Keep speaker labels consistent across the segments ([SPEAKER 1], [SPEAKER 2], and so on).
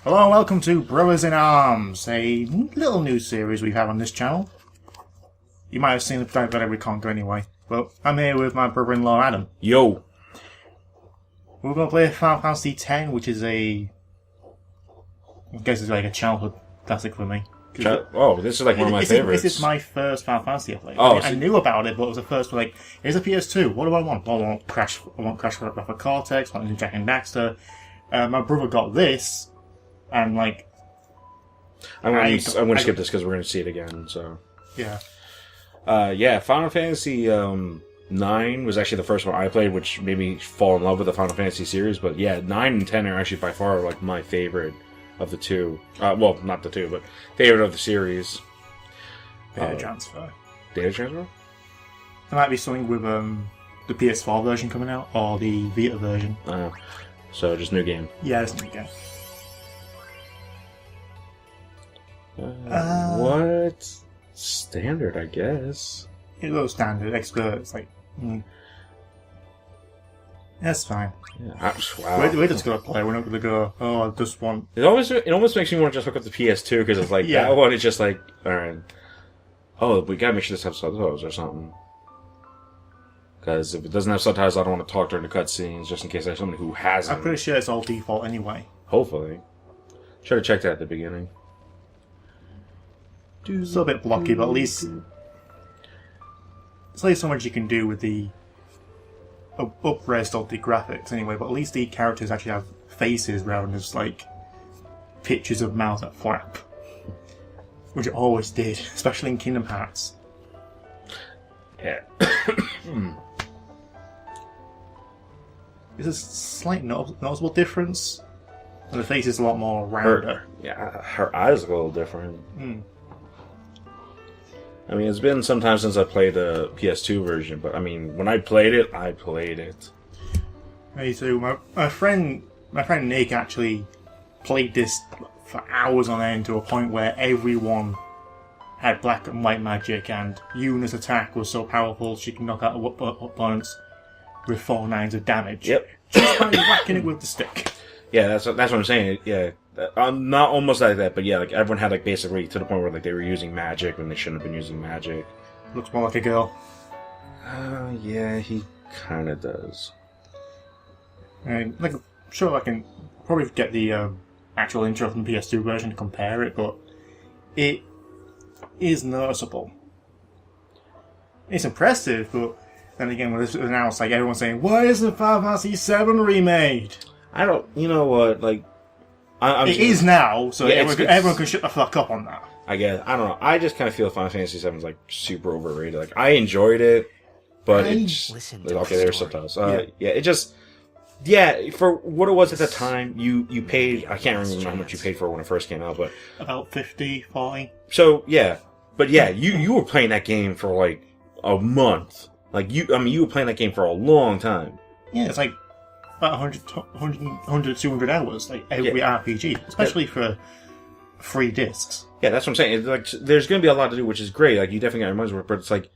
[SPEAKER 1] Hello and welcome to Brothers in Arms, a little new series we have on this channel. You might have seen the fact that we can't go anyway, but I'm here with my brother-in-law Adam.
[SPEAKER 2] Yo!
[SPEAKER 1] We're going to play Final Fantasy X, which is I guess it's like a childhood classic for me.
[SPEAKER 2] Oh, this is like one of my favorites.
[SPEAKER 1] This is my first Final Fantasy I played.
[SPEAKER 2] Oh,
[SPEAKER 1] I knew about it, but it was the first one, like, here's a PS2, what do I want? I want Crash Graphic Cortex, I want Jack and Daxter. My brother got this, and like...
[SPEAKER 2] I'm going to skip this because we're going to see it again, so...
[SPEAKER 1] Yeah.
[SPEAKER 2] Yeah, Final Fantasy 9 was actually the first one I played, which made me fall in love with the Final Fantasy series, but yeah, 9 and 10 are actually by far like my favorite of the two. Well, not the two, but favorite of the series.
[SPEAKER 1] Data transfer.
[SPEAKER 2] Data transfer?
[SPEAKER 1] There might be something with the PS4 version coming out, or the Vita version.
[SPEAKER 2] So just new game.
[SPEAKER 1] Yeah, it's a new game.
[SPEAKER 2] What? Standard, I guess.
[SPEAKER 1] It looks standard, expert, it's like... That's fine.
[SPEAKER 2] Yeah, wow.
[SPEAKER 1] We're just gonna play, we're not gonna go, oh, I just want...
[SPEAKER 2] It almost makes me want to just hook up the PS2, because it's like, that one is just like, alright. Oh, we gotta make sure this has subtitles or something. Because if it doesn't have subtitles, I don't want to talk during the cutscenes, just in case there's somebody who hasn't.
[SPEAKER 1] I'm pretty sure it's all default anyway.
[SPEAKER 2] Hopefully. Should have checked that at the beginning.
[SPEAKER 1] It's a little bit blocky, but at least... There's only so much you can do with the... up-res of the graphics anyway, but at least the characters actually have faces rather than just like pictures of mouths that flap. Which it always did, especially in Kingdom Hearts.
[SPEAKER 2] Yeah.
[SPEAKER 1] There's a slight noticeable difference. And the face is a lot more rounder.
[SPEAKER 2] Her eyes look a little different. I mean, it's been some time since I played the PS2 version, but I mean, when I played it, I played it.
[SPEAKER 1] Me too. My friend Nick actually played this for hours on end to a point where everyone had black and white magic, and Yuna's attack was so powerful she can knock out opponents with 4 nines of damage.
[SPEAKER 2] Yep.
[SPEAKER 1] Just by whacking it with the stick.
[SPEAKER 2] Yeah, that's what I'm saying. Yeah, I'm not almost like that, but yeah, like everyone had like basically to the point where like they were using magic when they shouldn't have been using magic.
[SPEAKER 1] Looks more like a girl.
[SPEAKER 2] Yeah, he kind of does.
[SPEAKER 1] And like, sure, I can probably get the actual intro from the PS2 version to compare it, but it is noticeable. It's impressive, but then again, when this was announced, like everyone's saying, "Why isn't Final Fantasy VII remade?"
[SPEAKER 2] I don't. You know what? Like,
[SPEAKER 1] it is now, so
[SPEAKER 2] yeah,
[SPEAKER 1] everyone can shut the fuck up on that.
[SPEAKER 2] I guess I don't know. I just kind of feel Final Fantasy VII is like super overrated. Like, I enjoyed it, but it's okay. There's subtitles. Yeah, it just. Yeah, for what it was at the time, you paid... I can't remember how much you paid for it when it first came out, but...
[SPEAKER 1] About 50, 40.
[SPEAKER 2] So, yeah. But yeah, you were playing that game for like a month. Like, you were playing that game for a long time.
[SPEAKER 1] Yeah, it's like about 100 200 hours, like every RPG, especially for 3 discs.
[SPEAKER 2] Yeah, that's what I'm saying. It's like, there's going to be a lot to do, which is great. Like, you definitely got your money's worth, but it's like...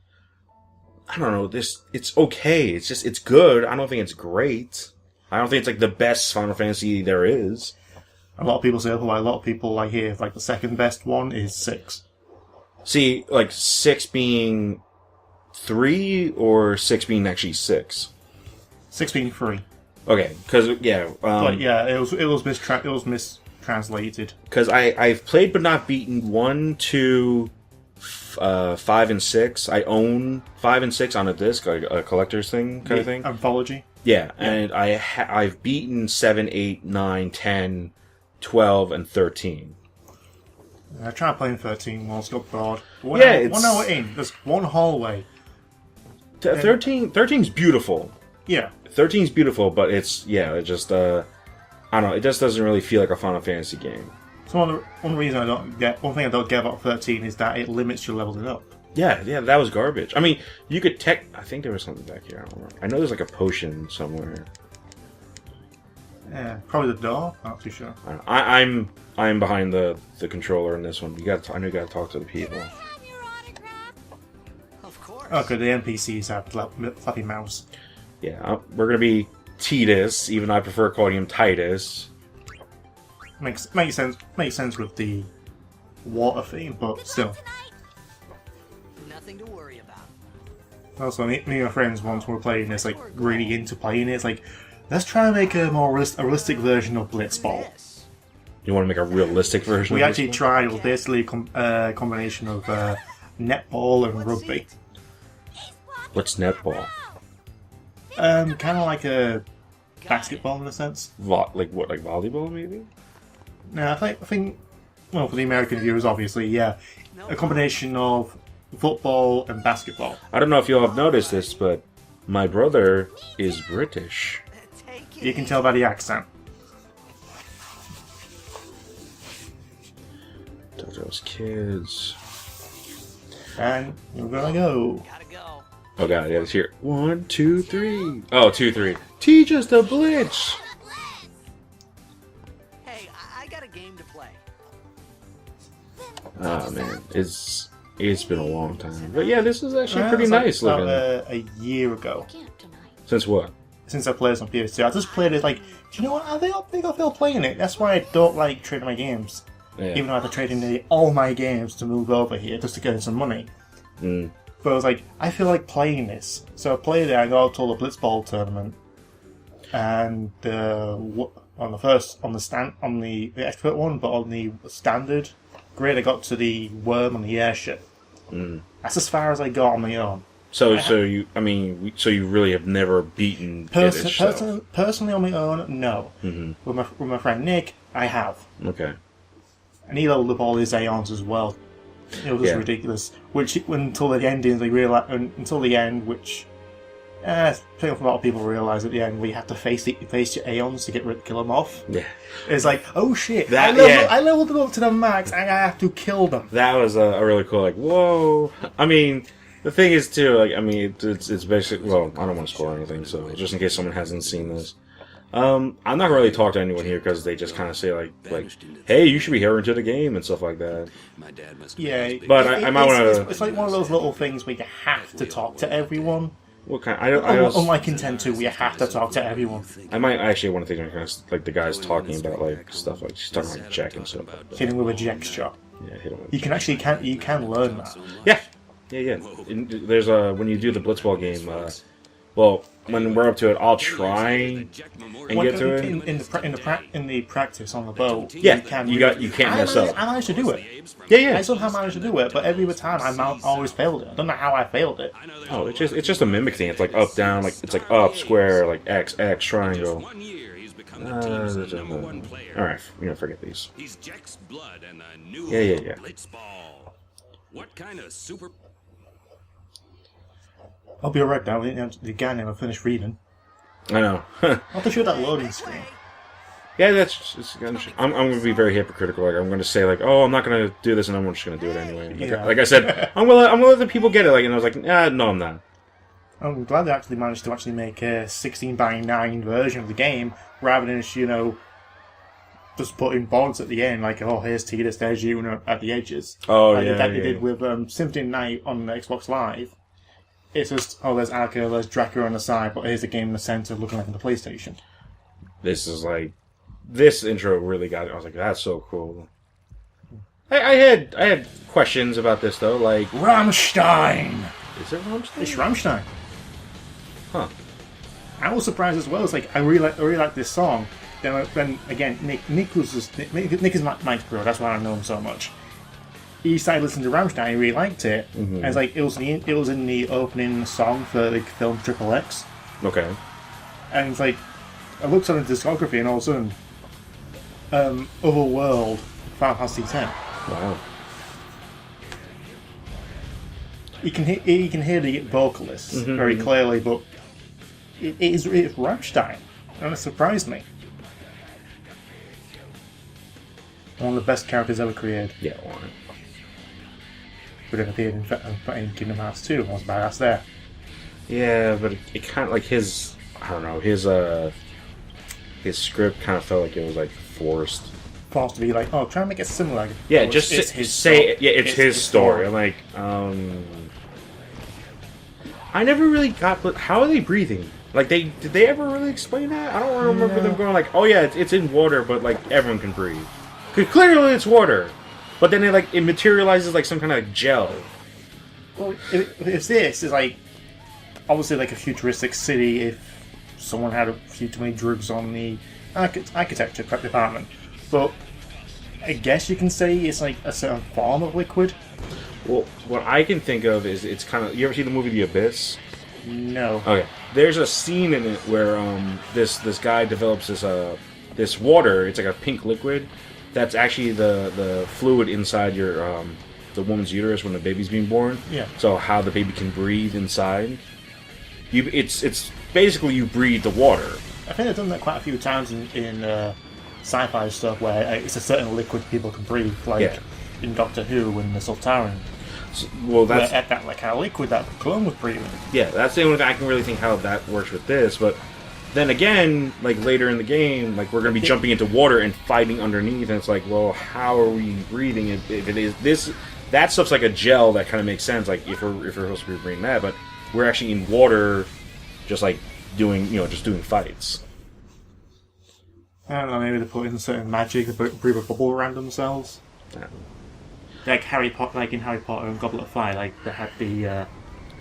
[SPEAKER 2] I don't know, it's okay. It's just, it's good. I don't think it's great. I don't think it's like the best Final Fantasy there is.
[SPEAKER 1] A lot of people say otherwise. A lot of people like here, like the second best one is 6.
[SPEAKER 2] See, like 6 being 3 or 6 being actually 6?
[SPEAKER 1] 6 being 3.
[SPEAKER 2] Okay, because yeah,
[SPEAKER 1] but yeah, it was mistranslated.
[SPEAKER 2] Because I've played but not beaten 1, 2, 5, and 6. I own 5 and 6 on a disc, like a collector's thing kind of thing.
[SPEAKER 1] Anthology.
[SPEAKER 2] Yeah, and I've beaten 7, 8, 9, 10, 12, and 13.
[SPEAKER 1] I tried playing 13 once, got bored. 1 hour in, there's one hallway.
[SPEAKER 2] 13's beautiful.
[SPEAKER 1] Yeah.
[SPEAKER 2] 13's beautiful, but it's, it just, I don't know, it just doesn't really feel like a Final Fantasy game.
[SPEAKER 1] So one thing I don't get about 13 is that it limits your leveling up.
[SPEAKER 2] Yeah, that was garbage. I mean, you could I think there was something back here. I don't remember. I know there's like a potion somewhere.
[SPEAKER 1] Yeah, probably the door. Not too sure.
[SPEAKER 2] I'm behind the controller in this one. I know you got to talk to the people.
[SPEAKER 3] Of course.
[SPEAKER 1] Okay, the NPCs have flappy mouths.
[SPEAKER 2] Yeah, we're gonna be Titus, even though I prefer calling him Titus.
[SPEAKER 1] makes sense. Makes sense with the water theme, but still.
[SPEAKER 3] Nothing to worry about.
[SPEAKER 1] Also, me and my friends once were playing this, like really into playing it. It's like, let's try and make a more realistic version of Blitzball.
[SPEAKER 2] You want to make a realistic version?
[SPEAKER 1] We
[SPEAKER 2] of
[SPEAKER 1] actually
[SPEAKER 2] Blitzball?
[SPEAKER 1] tried. It was basically a combination of netball and rugby.
[SPEAKER 2] What's netball?
[SPEAKER 1] Kind of like a basketball in a sense.
[SPEAKER 2] Like what? Like volleyball, maybe?
[SPEAKER 1] No, I think. Well, for the American viewers, obviously, yeah, a combination of football and basketball.
[SPEAKER 2] I don't know if y'all have noticed this, but my brother is British.
[SPEAKER 1] You can tell by the accent.
[SPEAKER 2] Those kids.
[SPEAKER 1] And we're gonna go.
[SPEAKER 3] Gotta go.
[SPEAKER 2] Oh god, yeah, it's here. 1, 2, 3. Oh, 2, 3. Teach us the blitz.
[SPEAKER 3] Hey, I got a game to play.
[SPEAKER 2] Oh man, it's been a long time, but yeah, this is actually
[SPEAKER 1] It
[SPEAKER 2] pretty
[SPEAKER 1] was like
[SPEAKER 2] nice
[SPEAKER 1] about
[SPEAKER 2] looking.
[SPEAKER 1] a year ago.
[SPEAKER 2] Since what?
[SPEAKER 1] Since I played this on PS2, I just played it like, do you know what? I think I feel playing it. That's why I don't like trading my games.
[SPEAKER 2] Yeah.
[SPEAKER 1] Even though I have to trade in all my games to move over here just to get some money.
[SPEAKER 2] Mm.
[SPEAKER 1] But I was like, I feel like playing this. So I played it, I got to the Blitzball tournament. And on the expert one, but on the standard grade I got to the worm on the airship.
[SPEAKER 2] Mm.
[SPEAKER 1] That's as far as I got on my own.
[SPEAKER 2] So you really have never beaten it itself?
[SPEAKER 1] Personally on my own, no.
[SPEAKER 2] Mm-hmm.
[SPEAKER 1] With my friend Nick, I have.
[SPEAKER 2] Okay.
[SPEAKER 1] And he leveled up all his Aeons as well. It was just ridiculous. Until the ending, until the end, which I think a lot of people realise at the end, where you have to face your Aeons to kill them off.
[SPEAKER 2] Yeah.
[SPEAKER 1] It's like, oh shit!
[SPEAKER 2] I
[SPEAKER 1] leveled them up to the max, and I have to kill them.
[SPEAKER 2] That was a really cool, like, whoa. I mean, the thing is too, like, I mean, it's basically, well, I don't want to spoil anything, so just in case someone hasn't seen this. I'm not gonna really talk to anyone here because they just kind of say like, hey, you should be here into the game and stuff like that.
[SPEAKER 1] Yeah,
[SPEAKER 2] but I might want to.
[SPEAKER 1] It's like one of those little things where you have to talk to everyone.
[SPEAKER 2] What kind?
[SPEAKER 1] Unlike in 10-2, we have to talk to everyone.
[SPEAKER 2] I might actually want to think of like the guys talking about like stuff like she's talking like Jack and stuff.
[SPEAKER 1] Hit him with a Jack shot.
[SPEAKER 2] Yeah, hit him.
[SPEAKER 1] You can learn that.
[SPEAKER 2] Yeah. There's when you do the Blitzball game. Well, when we're up to it, I'll try and get to it.
[SPEAKER 1] In the practice on the boat,
[SPEAKER 2] yeah,
[SPEAKER 1] you
[SPEAKER 2] can't mess up.
[SPEAKER 1] I managed to do it.
[SPEAKER 2] Yeah.
[SPEAKER 1] I somehow managed to do it, but every time I always failed it. I don't know how I failed it.
[SPEAKER 2] Oh, it's just a mimic thing. It's like up, down, like it's like up, square, like X, triangle. All right, forget these.
[SPEAKER 4] He's Jack's blood and a new
[SPEAKER 2] Yeah.
[SPEAKER 4] Blitzball. What kind of super?
[SPEAKER 1] I'll be alright now. The guy never finished reading.
[SPEAKER 2] I know.
[SPEAKER 1] I'll have to show that loading screen.
[SPEAKER 2] Yeah, I'm going to be very hypocritical. Like I'm going to say like, oh, I'm not going to do this, and I'm just going to do it anyway. Like I said, I'm going to let the people get it. Like, and I was like, no, I'm not.
[SPEAKER 1] I'm glad they actually managed to make a 16:9 version of the game rather than just putting boards at the end. Like, oh, here's Tidus, there's you at the edges.
[SPEAKER 2] Oh
[SPEAKER 1] like that they did with Symphony Night on the Xbox Live. It's just, oh, there's Alka, there's Dracula on the side, but here's the game in the center looking like on the PlayStation.
[SPEAKER 2] This intro really got it. I was like, that's so cool. I had questions about this, though, like...
[SPEAKER 1] Rammstein!
[SPEAKER 2] Is it Rammstein?
[SPEAKER 1] It's Rammstein.
[SPEAKER 2] Huh.
[SPEAKER 1] I was surprised as well. It's like, I really like this song. Then again, Nick is Mike's bro, that's why I know him so much. He started listening to Rammstein, he really liked it. Mm-hmm. And it's like, it was in the opening song for the film Triple X.
[SPEAKER 2] Okay.
[SPEAKER 1] And it's like, I looked at his discography and all of a sudden, Otherworld, Final Fantasy X.
[SPEAKER 2] Wow.
[SPEAKER 1] You can hear the vocalists very clearly, but it's Rammstein, and it surprised me. One of the best characters ever created.
[SPEAKER 2] Yeah, one.
[SPEAKER 1] But it appeared in Kingdom Hearts 2. I was badass there.
[SPEAKER 2] Yeah, but it kind of like his script kind of felt like it was like forced.
[SPEAKER 1] Forced to be like, oh, try and make it similar.
[SPEAKER 2] Yeah, just it's his story. I'm like, I never really got. But how are they breathing? Like, did they ever really explain that? I don't remember them going like, oh yeah, it's in water, but like everyone can breathe. Because clearly it's water, but then it materializes like some kind of gel.
[SPEAKER 1] Well, if this is like obviously like a futuristic city, if someone had a few too many drugs on the architecture department, but I guess you can say it's like a certain form of liquid.
[SPEAKER 2] Well, what I can think of is it's kind of. You ever see the movie The Abyss?
[SPEAKER 1] No.
[SPEAKER 2] Okay. There's a scene in it where this guy develops this water. It's like a pink liquid. That's actually the fluid inside your the woman's uterus when the baby's being born.
[SPEAKER 1] Yeah.
[SPEAKER 2] So how the baby can breathe inside. It's basically you breathe the water.
[SPEAKER 1] I think they've done that quite a few times in sci-fi stuff where it's a certain liquid people can breathe, like in Doctor Who and the Sultarian.
[SPEAKER 2] So, well, that's
[SPEAKER 1] that like a liquid that clone was breathing.
[SPEAKER 2] Yeah, that's the only thing I can really think how that works with this. But then again, like later in the game, like we're going to be jumping into water and fighting underneath, and it's like, well, how are we breathing if it is this? That stuff's like a gel that kind of makes sense. Like if we're supposed to be breathing that, but we're actually in water, just like doing fights.
[SPEAKER 1] I don't know. Maybe they put in certain magic to breathe a bubble around themselves.
[SPEAKER 2] Yeah.
[SPEAKER 1] Like in Harry Potter and Goblet of Fire, like they had the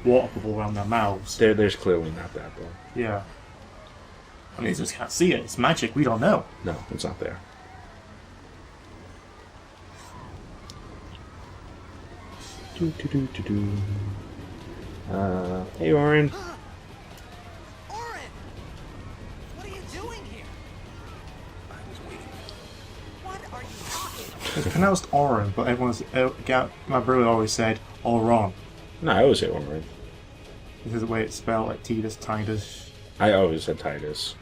[SPEAKER 1] water bubble around their mouths.
[SPEAKER 2] There's clearly not that though.
[SPEAKER 1] Yeah. I mean, you just can't see it. It's magic. We don't know.
[SPEAKER 2] No, it's not there. Hey, Auron.
[SPEAKER 3] Auron! What are you doing here? What are you talking?
[SPEAKER 1] It's pronounced Auron, but my brother always said AURON.
[SPEAKER 2] No, I always say Auron.
[SPEAKER 1] This is the way it's spelled, like Titus.
[SPEAKER 2] I always said Titus.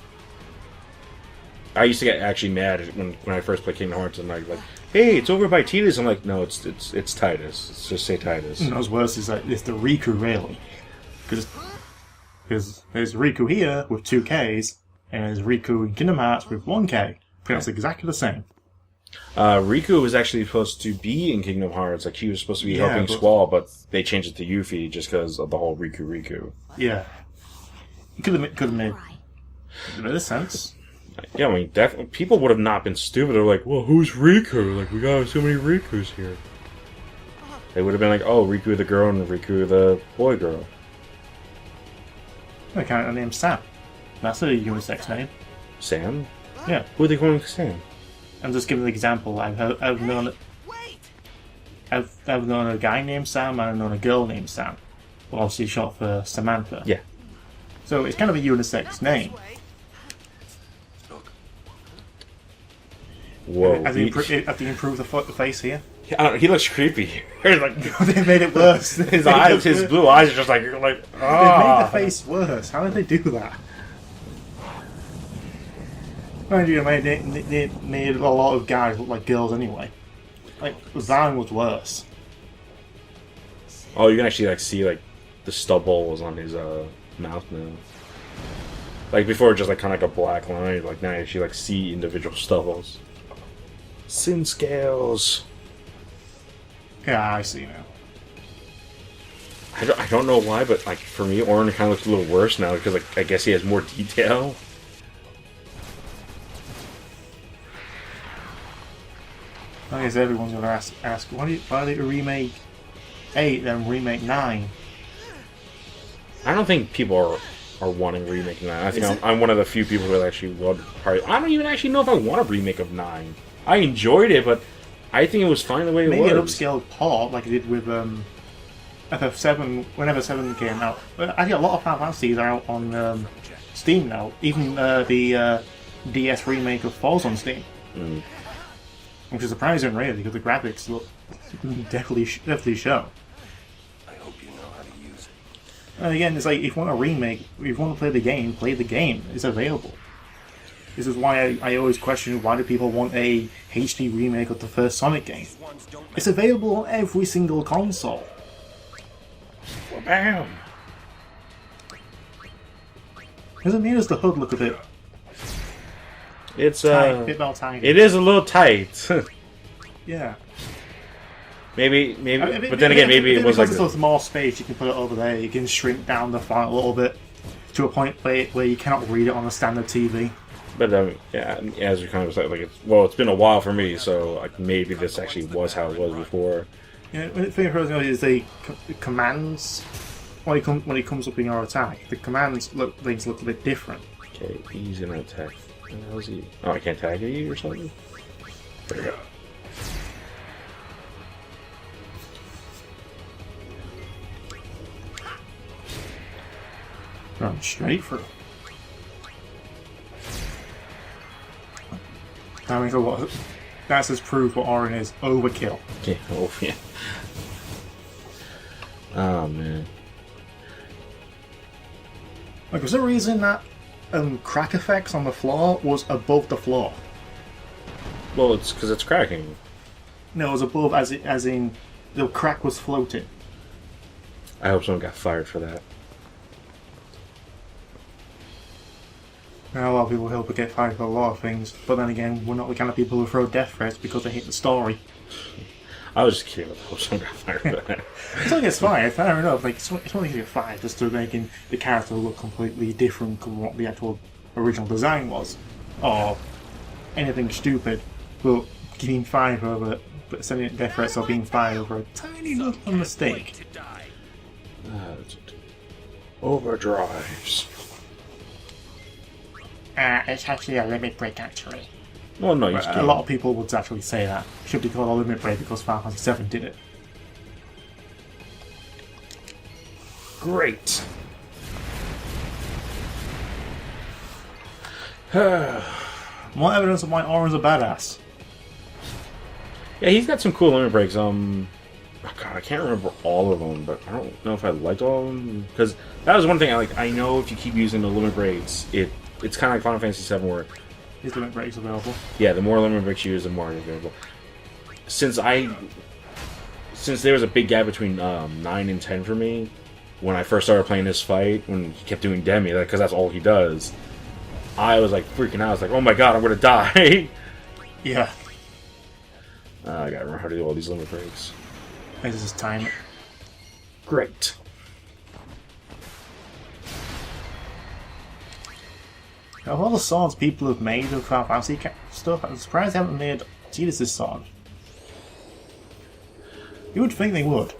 [SPEAKER 2] I used to get actually mad when I first played Kingdom Hearts and like, hey, it's over by Titus. I'm like, no, it's Titus. It's just say Titus.
[SPEAKER 1] And what's worse is like it's the Riku really, because there's Riku here with 2 Ks and there's Riku in Kingdom Hearts with 1 K. Pronounced exactly the same.
[SPEAKER 2] Riku was actually supposed to be in Kingdom Hearts. Like he was supposed to be helping Squall, but they changed it to Yuffie just because of the whole Riku.
[SPEAKER 1] Yeah, it could have made a bit of sense.
[SPEAKER 2] Yeah, I mean, definitely, people would have not been stupid. They're like, well, who's Riku? Like, we got so many Rikus here. They would have been like, oh, Riku the girl and Riku the boy girl.
[SPEAKER 1] I can't name Sam. That's a unisex name.
[SPEAKER 2] Sam?
[SPEAKER 1] Yeah.
[SPEAKER 2] Who are they calling Sam?
[SPEAKER 1] I'm just giving an example. I've known a guy named Sam and I've known a girl named Sam. Well, obviously short for Samantha.
[SPEAKER 2] Yeah.
[SPEAKER 1] So it's kind of a unisex name.
[SPEAKER 2] Whoa.
[SPEAKER 1] Have you improved the face here?
[SPEAKER 2] I don't know, he looks creepy. Like,
[SPEAKER 1] They made it worse.
[SPEAKER 2] his eyes, his blue eyes are just like,
[SPEAKER 1] They made the face worse. How did they do that? Mind you, they made a lot of guys look like girls anyway. Like, Zan was worse.
[SPEAKER 2] Oh, you can actually like see like the stubble was on his mouth now. Like before, just like kind of like a black line. Like now you actually like see individual stubbles. Sin scales.
[SPEAKER 1] Yeah, I see now.
[SPEAKER 2] I don't know why, but like for me, Auron kind of looks a little worse now because like I guess he has more detail.
[SPEAKER 1] I guess everyone's gonna ask why did you remake 8 then remake 9?
[SPEAKER 2] I don't think people are wanting remaking 9. I think I'm one of the few people who actually would probably. I don't even actually know if I want a remake of 9. I enjoyed it, but I think it was fine the way it was.
[SPEAKER 1] Maybe an upscaled port like it did with FF7 when FF7 came out. I think a lot of Final Fantasies are out on Steam now. Even the DS remake of 4's on Steam.
[SPEAKER 2] Mm.
[SPEAKER 1] Which is surprising, really, because the graphics look definitely show.
[SPEAKER 4] I hope you know how to use it.
[SPEAKER 1] And again, it's like if you want a remake, if you want to play the game, play the game. It's available. This is why I always question why do people want a HD remake of the first Sonic game. It's available on every single console.
[SPEAKER 2] Well, bam.
[SPEAKER 1] Doesn't mean it's the hood look a bit.
[SPEAKER 2] It's
[SPEAKER 1] bit more tiny.
[SPEAKER 2] It is a little tight.
[SPEAKER 1] Yeah.
[SPEAKER 2] Maybe, but then again, maybe it was like
[SPEAKER 1] there's more space. You can put it over there. You can shrink down the font a little bit. to a point where you cannot read it on a standard TV.
[SPEAKER 2] But yeah, as you kind of said, like it's been a while for me, so like maybe this actually was how it was before.
[SPEAKER 1] Yeah, the thing is the commands when it comes up in your attack, the commands things look a bit different.
[SPEAKER 2] Okay, he's gonna attack. How is he? Oh, I can't tag you or something. There we go.
[SPEAKER 1] Run straight through. I mean, so what? That's just proof what AURON is. Overkill.
[SPEAKER 2] Yeah. Oh yeah. Oh man.
[SPEAKER 1] Like, for some reason that crack effects on the floor was above the floor.
[SPEAKER 2] Well, it's because it's cracking.
[SPEAKER 1] No, it was above, as in the crack was floating.
[SPEAKER 2] I hope someone got fired for that.
[SPEAKER 1] Now, a lot of people help get fired for a lot of things, but then again, we're not the kind of people who throw death threats because they hate the story.
[SPEAKER 2] I was just kidding. I hope someone got fired for that.
[SPEAKER 1] Someone gets fired, fair enough. Like, someone get fired just to making the character look completely different from what the actual original design was, or anything stupid. But getting fired over, but sending death threats or being fired over a tiny little mistake.
[SPEAKER 2] Overdrives.
[SPEAKER 1] It's actually a limit break, actually.
[SPEAKER 2] Well, no, you
[SPEAKER 1] A lot of people would actually say that. Should be called a limit break because Final Fantasy VII did it.
[SPEAKER 2] Great.
[SPEAKER 1] More evidence of why AURON's a badass.
[SPEAKER 2] Yeah, he's got some cool limit breaks. Oh God, I can't remember all of them, but I don't know if I liked all of them because that was one thing I like. I know if you keep using the limit breaks, it's kind of like Final Fantasy VII where
[SPEAKER 1] His limit breaks available.
[SPEAKER 2] yeah, the more limit breaks you use, the more it's available. Since there was a big gap between 9 and 10 for me when I first started playing this fight, when he kept doing Demi, because that's all he does, I was like freaking out. I was like, oh my God, I'm gonna die.
[SPEAKER 1] Yeah.
[SPEAKER 2] I gotta remember how to do all these limit breaks.
[SPEAKER 1] I just time it.
[SPEAKER 2] Great.
[SPEAKER 1] Of all the swords people have made of Final Fantasy stuff, I'm surprised they haven't made Tidus' sword. You would think they would.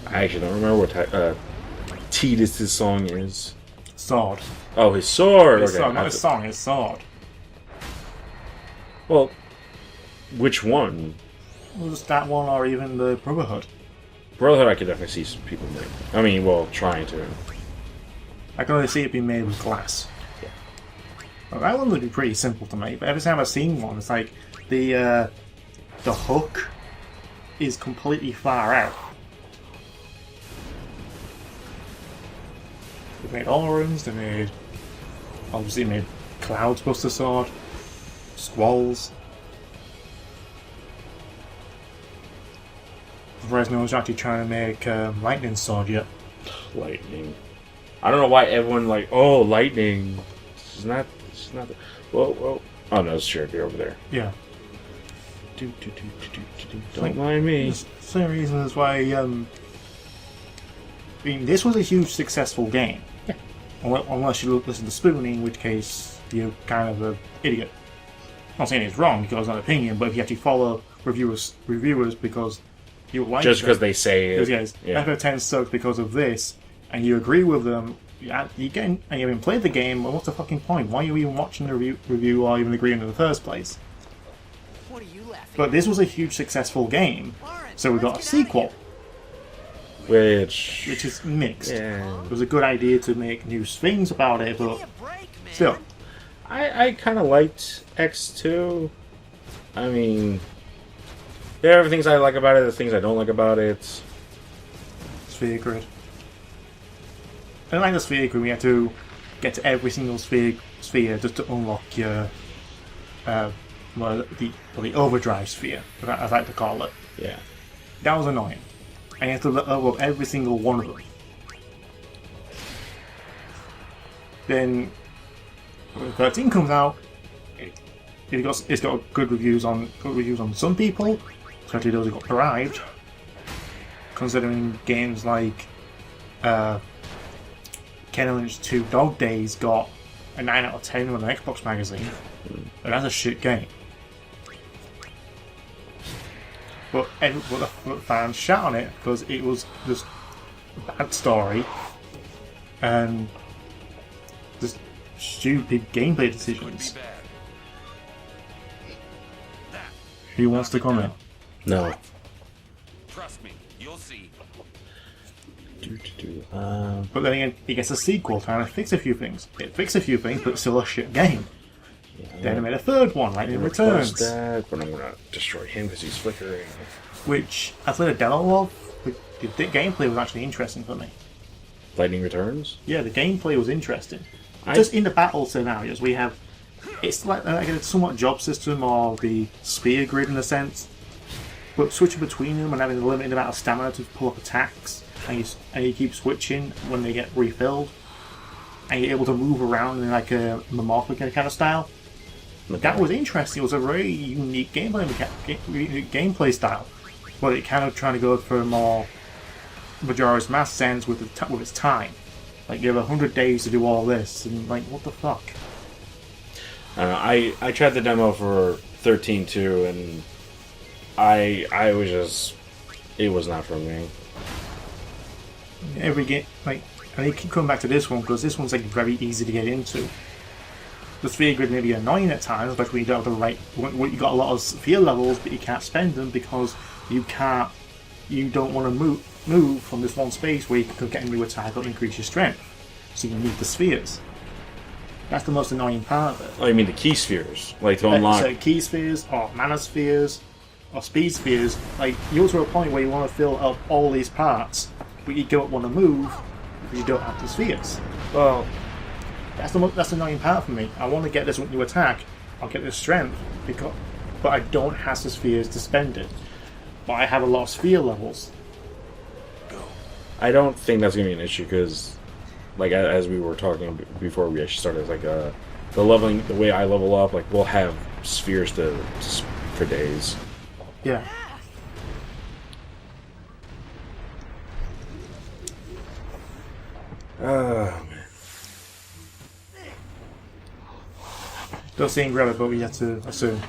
[SPEAKER 2] I actually don't remember what Tidus' song is.
[SPEAKER 1] Sword.
[SPEAKER 2] Oh, his sword!
[SPEAKER 1] His
[SPEAKER 2] Okay,
[SPEAKER 1] sword, not his song, his sword.
[SPEAKER 2] Well, which one?
[SPEAKER 1] Was that one or even the Brotherhood?
[SPEAKER 2] Brotherhood, I could definitely see some people make. I mean, well, trying to.
[SPEAKER 1] I can only see it being made with glass.
[SPEAKER 2] Yeah.
[SPEAKER 1] Well, that one would be pretty simple to make, but every time I've seen one, it's like the hook is completely far out. They made Aurons, they made obviously made Cloud's Buster Sword, Squall's. Whereas no one's actually trying to make Lightning Sword yet.
[SPEAKER 2] Lightning. I don't know why everyone like, oh, lightning. It's not. Whoa, whoa. Oh no, it's Cherokee over there.
[SPEAKER 1] Yeah.
[SPEAKER 2] Don't mind me.
[SPEAKER 1] The same reason as why. I mean, this was a huge successful game.
[SPEAKER 2] Yeah.
[SPEAKER 1] Unless you listen to Spoonie, in which case you're kind of an idiot. I'm not saying it's wrong because it's an opinion, but if you actually follow reviewers because you like
[SPEAKER 2] just because they say it.
[SPEAKER 1] Yes, FF10 sucks because of this, and you agree with them. You get and you haven't played the game. Well, what's the fucking point? Why are you even watching the review or even agreeing in the first place?
[SPEAKER 3] What are you laughing
[SPEAKER 1] But this was a huge successful game, so we got a sequel,
[SPEAKER 2] which
[SPEAKER 1] is mixed.
[SPEAKER 2] Yeah.
[SPEAKER 1] It was a good idea to make new things about it, but still.
[SPEAKER 2] I kind of liked X2. I mean, there are things I like about it, the things I don't like about it.
[SPEAKER 1] Sphere grid. I like the sphere grid. We had to get to every single sphere just to unlock your the overdrive sphere, as I like to call it.
[SPEAKER 2] Yeah.
[SPEAKER 1] That was annoying. And you have to level up every single one of them. Then when 13 comes out, it's got good reviews on some people, especially those who got derived. Considering games like Kane Lynch 2 Dog Days got a 9 out of 10 on the Xbox magazine. And that's a shit game. But the fans shat on it because it was just a bad story and just stupid gameplay decisions. Who wants to comment?
[SPEAKER 2] No.
[SPEAKER 4] Trust me, you'll see.
[SPEAKER 1] But then again, it gets a sequel trying to fix a few things. It fixed a few things, but it's still a shit game. Then I made a third one, Lightning Returns.
[SPEAKER 2] That, but I'm gonna destroy him because he's flickering.
[SPEAKER 1] Which I played a demo of. The gameplay was actually interesting for me.
[SPEAKER 2] Lightning Returns?
[SPEAKER 1] Yeah, the gameplay was interesting. Just in the battle scenarios, we have... It's like a somewhat job system or the spear grid in a sense. But switching between them and having a limited amount of stamina to pull up attacks. And you keep switching when they get refilled. And you're able to move around in like a Mamorphic kind of style. That was interesting. It was a very unique gameplay style, but it kind of trying to go for a more Majora's Mask sense with its time. Like you have 100 days to do all this, and like what the fuck?
[SPEAKER 2] I tried the demo for 13.2, and I was just it was not for me.
[SPEAKER 1] Every game, like, and they keep coming back to this one because this one's like very easy to get into. The sphere grid may be annoying at times, especially when you don't have the right. When you got a lot of sphere levels, but you can't spend them because you don't want to move from this one space where you can get a new attack or increase your strength. So you need the spheres. That's the most annoying part of it.
[SPEAKER 2] Oh, you mean the key spheres, like to unlock?
[SPEAKER 1] So key spheres, or mana spheres, or speed spheres. Like you're to a point where you want to fill up all these parts, but you don't want to move if you don't have the spheres.
[SPEAKER 2] Well.
[SPEAKER 1] That's the annoying part for me. I want to get this new attack. I'll get this strength, but I don't have the spheres to spend it. But I have a lot of sphere levels.
[SPEAKER 2] I don't think that's gonna be an issue because, like as we were talking before we actually started, like the leveling, the way I level up, like we'll have spheres for days.
[SPEAKER 1] Yeah. Don't see him grab it, but we have to assume.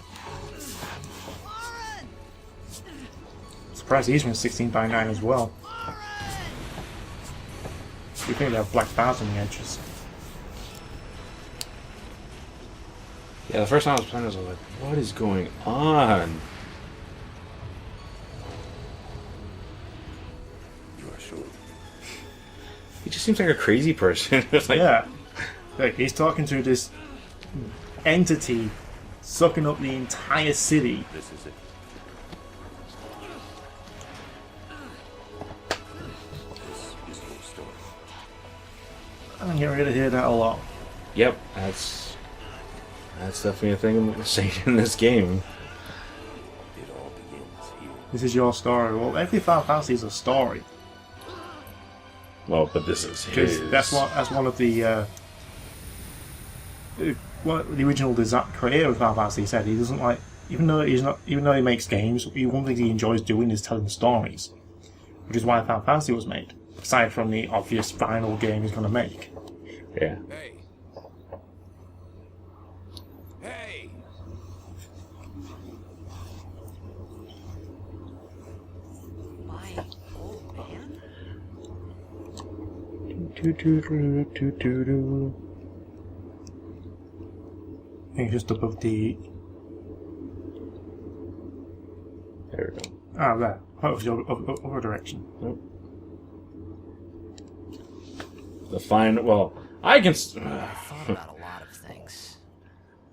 [SPEAKER 1] Surprised he's from 16:9 as well. You think they have black bars on the edges?
[SPEAKER 2] Yeah, the first time I was playing this, I was like, "What is going on?"
[SPEAKER 4] You are sure?
[SPEAKER 2] He just seems like a crazy person. It's like,
[SPEAKER 1] yeah, like he's talking to this entity sucking up the entire city.
[SPEAKER 4] This is it. This is your story.
[SPEAKER 1] I'm getting ready to hear that a lot.
[SPEAKER 2] Yep, that's definitely a thing I'm saying in this game.
[SPEAKER 4] It all begins here.
[SPEAKER 1] This is your story. Well, every Final Fantasy is a story.
[SPEAKER 2] Well, but this is
[SPEAKER 1] Because
[SPEAKER 2] his.
[SPEAKER 1] that's one of the what the original creator of Final Fantasy said. He doesn't like, even though he makes games, one thing he enjoys doing is telling stories, which is why Final Fantasy was made. Aside from the obvious final game he's going to make.
[SPEAKER 2] Yeah.
[SPEAKER 4] Hey. Hey.
[SPEAKER 3] My old man?
[SPEAKER 1] I think just above the.
[SPEAKER 2] There we go.
[SPEAKER 1] Ah, there. Oh, it was other direction.
[SPEAKER 2] Nope. The fine. Well, I can.
[SPEAKER 3] I thought about a lot of things.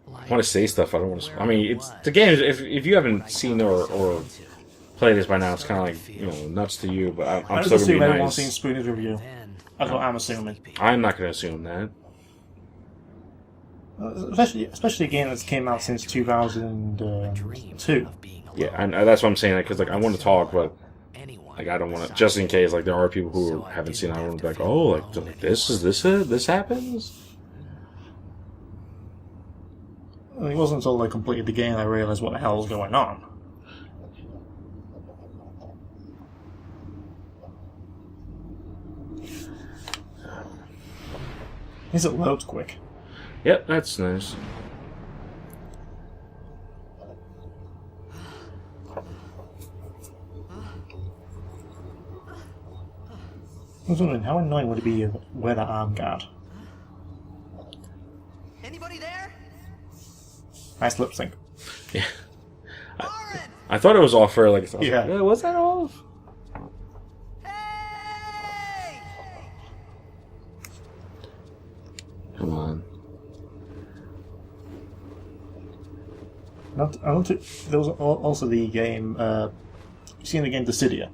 [SPEAKER 2] I want to say stuff. I don't want to. I mean, it's the game. If you haven't seen or played this by now, it's kind of like nuts to you. But I'm
[SPEAKER 1] I just
[SPEAKER 2] still gonna
[SPEAKER 1] assume
[SPEAKER 2] be
[SPEAKER 1] everyone's
[SPEAKER 2] nice.
[SPEAKER 1] seen Spooner's review. That's what I'm assuming.
[SPEAKER 2] I'm not going to assume that.
[SPEAKER 1] Especially a game that's came out since 2002.
[SPEAKER 2] Yeah, and that's what I'm saying. Because like I want to talk, but like I don't want to. Just in case, like there are people who haven't seen it, I want to be like, oh, like this happens.
[SPEAKER 1] It wasn't until I completed the game I realised what the hell was going on. Is it loads quick?
[SPEAKER 2] Yep, that's nice.
[SPEAKER 1] I was wondering, how annoying would it be to wear that arm guard?
[SPEAKER 3] Anybody there?
[SPEAKER 1] Nice lip sync.
[SPEAKER 2] Yeah.
[SPEAKER 3] AURON!
[SPEAKER 2] I thought it was off for like.
[SPEAKER 1] Yeah.
[SPEAKER 2] Was that off?
[SPEAKER 3] Hey!
[SPEAKER 2] Come on.
[SPEAKER 1] There was also the game. You seen the game Dissidia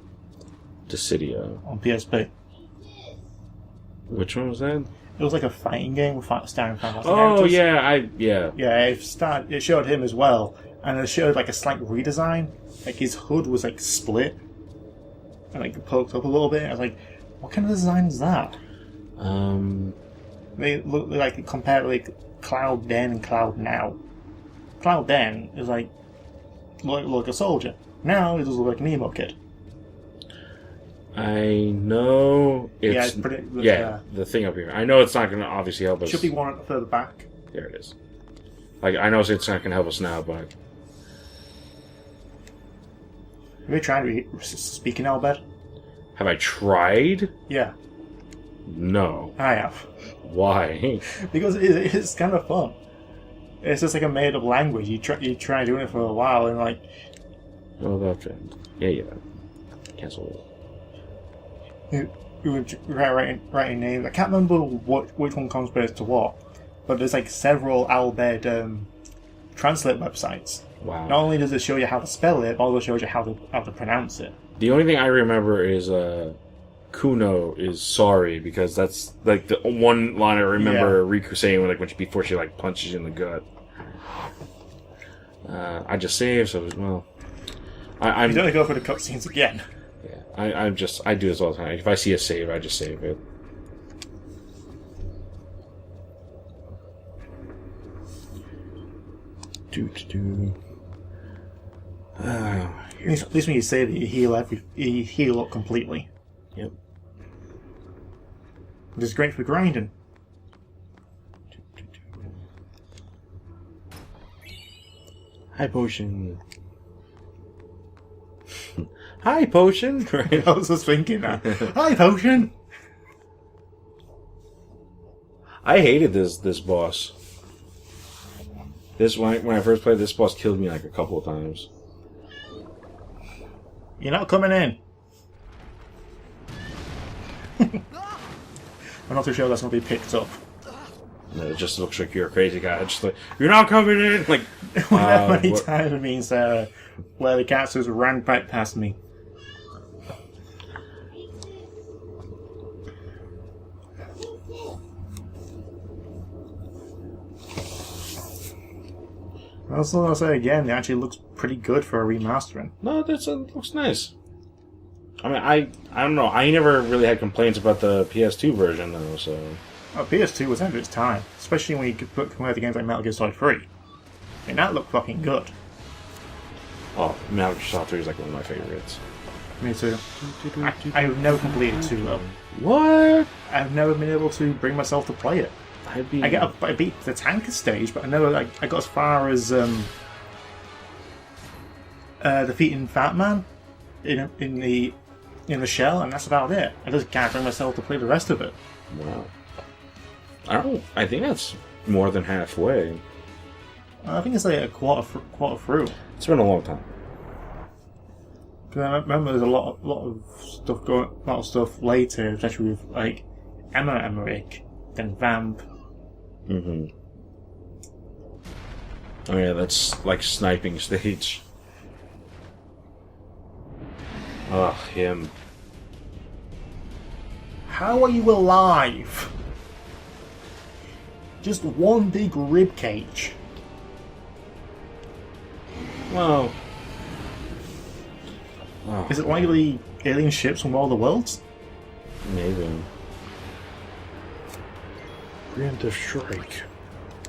[SPEAKER 2] Dissidia.
[SPEAKER 1] on PSP?
[SPEAKER 2] Which one was that?
[SPEAKER 1] It was like a fighting game with starring fantastic
[SPEAKER 2] Oh
[SPEAKER 1] characters.
[SPEAKER 2] yeah.
[SPEAKER 1] Yeah, it showed him as well, and it showed like a slight redesign. Like his hood was like split and like poked up a little bit. I was like, what kind of design is that? They look like compared like Cloud then and Cloud now. Cloud then is like look like a soldier. Now it does look like an emo kid.
[SPEAKER 2] I know it's
[SPEAKER 1] Yeah, it's pretty.
[SPEAKER 2] the thing up here. I know it's not going to obviously help us.
[SPEAKER 1] Should be one further back.
[SPEAKER 2] There it is. Like I know it's not going to help us now, but
[SPEAKER 1] Have you tried speaking Albert?
[SPEAKER 2] have I tried?
[SPEAKER 1] Yeah,
[SPEAKER 2] No.
[SPEAKER 1] I have.
[SPEAKER 2] Why?
[SPEAKER 1] Because it's kind of fun. It's just like a made up language. You try doing it for a while and like
[SPEAKER 2] What about that? Yeah. Cancel it.
[SPEAKER 1] you would writing names. I can't remember which one comes first to what, but there's like several Albert translate websites.
[SPEAKER 2] Wow.
[SPEAKER 1] Not only does it show you how to spell it, but also shows you how to pronounce it.
[SPEAKER 2] The only thing I remember is Kuno is sorry because that's like the one line I remember Riku saying before she like punches you in the gut. I just saved, so well. I'm.
[SPEAKER 1] You don't go for the cutscenes again.
[SPEAKER 2] Yeah, I do this all the time. If I see a save, I just save it.
[SPEAKER 1] At least when you say that you heal up completely.
[SPEAKER 2] Yep.
[SPEAKER 1] Which is great for grinding.
[SPEAKER 2] Hi, potion. Hi, potion. Right.
[SPEAKER 1] I was just thinking that. Hi, potion.
[SPEAKER 2] I hated this boss. When I first played, this boss killed me like a couple of times.
[SPEAKER 1] You're not coming in. I'm not too sure that's going to be picked up.
[SPEAKER 2] And it just looks like you're a crazy guy. It's just like, you're not coming in. Like,
[SPEAKER 1] How many times have me and Sarah where the cats just ran back past me? Also, I'll say again, it actually looks pretty good for a remastering.
[SPEAKER 2] No, it looks nice. I mean, I don't know. I never really had complaints about the PS2 version though. So
[SPEAKER 1] PS2 was ahead of its time, especially when you compare to games like Metal Gear Solid 3. And that looked fucking good.
[SPEAKER 2] oh, Metal Gear Solid 3 is like one of my favorites.
[SPEAKER 1] Me too. I've never completed 2 though.
[SPEAKER 2] What?
[SPEAKER 1] I've never been able to bring myself to play it. I beat the tanker stage, but I never I got as far as defeating Fat Man in the shell, and that's about it. I just can't bring myself to play the rest of it.
[SPEAKER 2] Wow. I think that's more than halfway.
[SPEAKER 1] I think it's like a quarter through.
[SPEAKER 2] It's been a long time.
[SPEAKER 1] Because I remember there's a lot of stuff later, especially with like Emma Emmerich, then Vamp.
[SPEAKER 2] Mm-hmm. Oh yeah, that's like sniping stage. Ugh, him.
[SPEAKER 1] How are you alive? Just one big rib cage.
[SPEAKER 2] Well. Oh,
[SPEAKER 1] Is it like the alien ships from all the worlds?
[SPEAKER 2] maybe. Preemptive strike.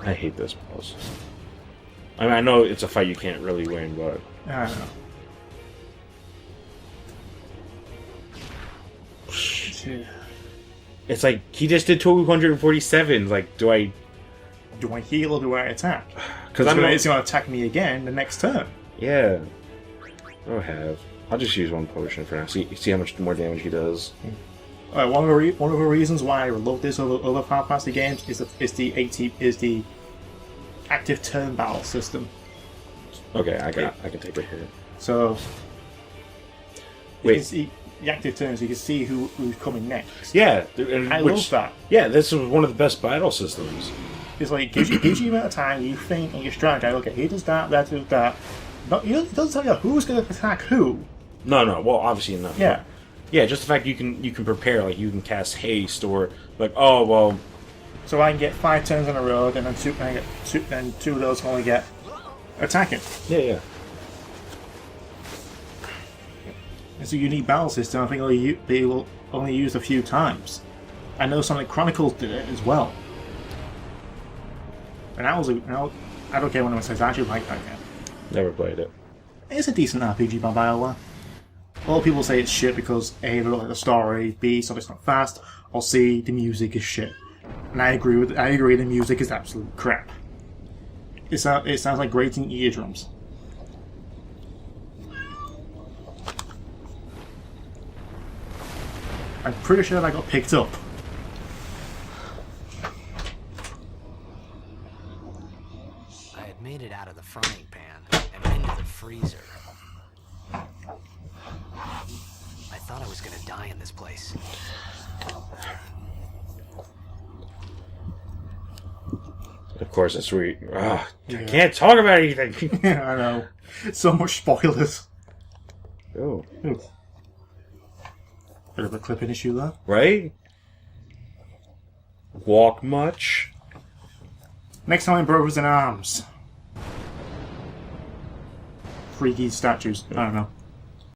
[SPEAKER 2] I hate this boss. I mean, I know it's a fight you can't really win, but
[SPEAKER 1] I don't know.
[SPEAKER 2] It's like he just did 247. Like, do I
[SPEAKER 1] heal or do I attack?
[SPEAKER 2] Because
[SPEAKER 1] it's going to attack me again the next turn.
[SPEAKER 2] Yeah. I'll just use one potion for now. See how much more damage he does.
[SPEAKER 1] Alright, one of the reasons why I love this over Final Fantasy games is the active turn battle system.
[SPEAKER 2] Okay, I can take it here.
[SPEAKER 1] So you
[SPEAKER 2] Wait.
[SPEAKER 1] can see the active turns. You can see who's coming next.
[SPEAKER 2] Yeah,
[SPEAKER 1] I love that.
[SPEAKER 2] Yeah, this was one of the best battle systems.
[SPEAKER 1] It's like gives you a bit of time. You think and you strategize. Okay, he does that. That does that. But it doesn't tell you who's going to attack who.
[SPEAKER 2] No. Well, obviously not.
[SPEAKER 1] Yeah.
[SPEAKER 2] Yeah, just the fact you can prepare, like you can cast haste or like, oh well.
[SPEAKER 1] So I can get 5 turns in a row, and then two of those only get attacking.
[SPEAKER 2] Yeah.
[SPEAKER 1] It's a unique battle system. I think they will only used a few times. I know Sonic Chronicles did it as well. And I don't care when anyone says I actually like that game.
[SPEAKER 2] Never played it.
[SPEAKER 1] It's a decent RPG by BioWare. A lot of people say it's shit because A, they don't like the story, B, Sonic's not fast, or C, the music is shit. And I agree the music is absolute crap. It sounds like grating eardrums. I'm pretty sure I got picked up.
[SPEAKER 3] I had made it out of the frying pan and into the freezer. I thought I was gonna die in this place.
[SPEAKER 2] Of course, it's sweet. I can't talk about anything.
[SPEAKER 1] Yeah, I know. So much spoilers.
[SPEAKER 2] Oh.
[SPEAKER 1] Ooh. Bit of a clipping issue there.
[SPEAKER 2] Right? Walk much?
[SPEAKER 1] Next time, Brothers in Arms. Freaky statues. I don't know.